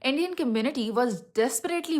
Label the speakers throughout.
Speaker 1: Indian community was desperately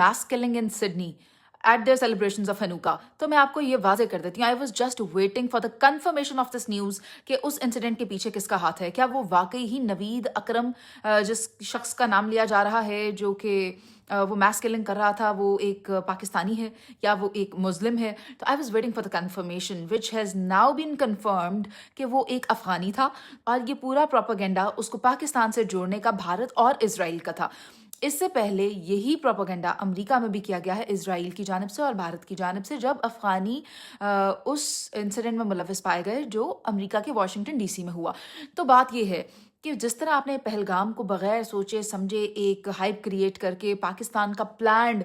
Speaker 1: mass killing in Sydney at their celebrations of Hanukkah. تو میں آپ کو یہ واضح کر دیتی ہوں. I was just waiting for the confirmation of this news کہ اس انسیڈنٹ کے پیچھے کس کا ہاتھ ہے. کیا وہ واقعی ہی نوید اکرم جس شخص کا نام لیا جا رہا ہے جو کہ وہ میس کلنگ کر رہا تھا وہ ایک پاکستانی ہے یا وہ ایک مسلم ہے؟ تو I was waiting for the confirmation which has now been confirmed کہ وہ ایک افغانی تھا اور یہ پورا پروپیگنڈا اس کو پاکستان سے جوڑنے کا بھارت اور اسرائیل کا تھا. اس سے پہلے یہی پروپیگنڈا امریکہ میں بھی کیا گیا ہے اسرائیل کی جانب سے اور بھارت کی جانب سے جب افغانی اس انسیڈنٹ میں ملوث پائے گئے جو امریکہ کے واشنگٹن ڈی سی میں ہوا. تو بات یہ ہے کہ جس طرح آپ نے پہلگام کو بغیر سوچے سمجھے ایک ہائپ کریٹ کر کے پاکستان کا پلانڈ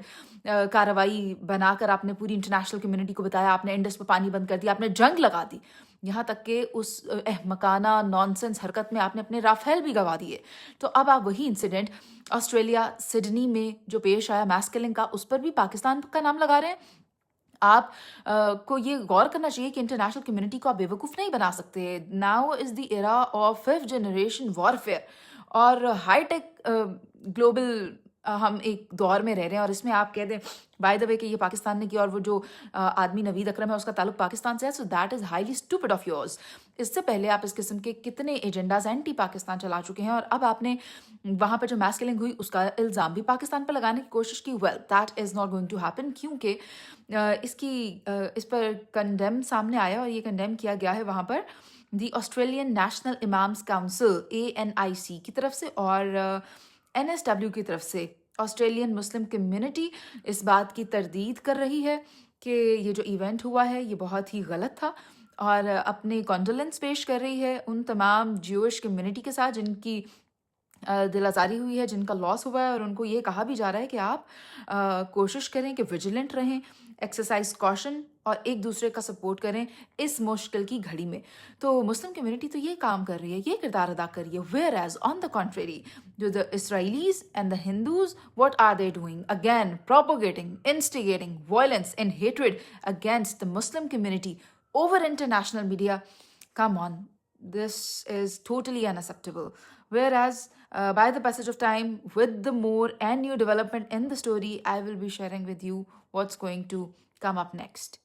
Speaker 1: کارروائی بنا کر آپ نے پوری انٹرنیشنل کمیونٹی کو بتایا, آپ نے انڈس پہ پانی بند کر دیا, آپ نے جنگ لگا دی, یہاں تک کہ اس احمقانہ نانسنس حرکت میں آپ نے اپنے رافیل بھی گوا دیے. تو اب آپ وہی انسیڈنٹ آسٹریلیا سڈنی میں جو پیش آیا میس کلنگ کا, اس پر بھی پاکستان کا نام لگا رہے ہیں. آپ کو یہ غور کرنا چاہیے کہ انٹرنیشنل کمیونٹی کو آپ بیوقوف نہیں بنا سکتے. Now is the era of 5th generation warfare اور ہائی ٹیک گلوبل ہم ایک دور میں رہ رہے ہیں, اور اس میں آپ کہہ دیں بائی دا وے کہ یہ پاکستان نے کیا اور وہ جو آدمی نوید اکرم ہے اس کا تعلق پاکستان سے ہے, so that is highly stupid of yours. اس سے پہلے آپ اس قسم کے کتنے ایجنڈاز اینٹی پاکستان چلا چکے ہیں, اور اب آپ نے وہاں پہ جو میس کلنگ ہوئی اس کا الزام بھی پاکستان پہ لگانے کی کوشش کی. Well that is not going to happen, کیونکہ اس پر کنڈیم سامنے آیا اور یہ کنڈیم کیا گیا ہے وہاں پر the Australian National Imams Council ANIC کی طرف سے اور NSW کی طرف سے. آسٹریلین مسلم کمیونٹی اس بات کی تردید کر رہی ہے کہ یہ جو ایونٹ ہوا ہے یہ بہت ہی غلط تھا, اور اپنے کانڈولنس پیش کر رہی ہے ان تمام جیوش کمیونٹی کے ساتھ جن کی دل آزاری ہوئی ہے, جن کا لاس ہوا ہے, اور ان کو یہ کہا بھی جا رہا ہے کہ آپ کوشش کریں کہ ویجیلنٹ رہیں, ایکسرسائز کوشن, اور ایک دوسرے کا سپورٹ کریں اس مشکل کی گھڑی میں. تو مسلم کمیونٹی تو یہ کام کر رہی ہے, یہ کردار ادا کر رہی ہے. Whereas on the contrary جو the Israelis and the Hindus, what are they doing? Again propagating, instigating violence and hatred against the Muslim community over international media. Come on, this is totally unacceptable. Whereas by the passage of time, with the more and new development in the story, I will be sharing with you what's going to come up next.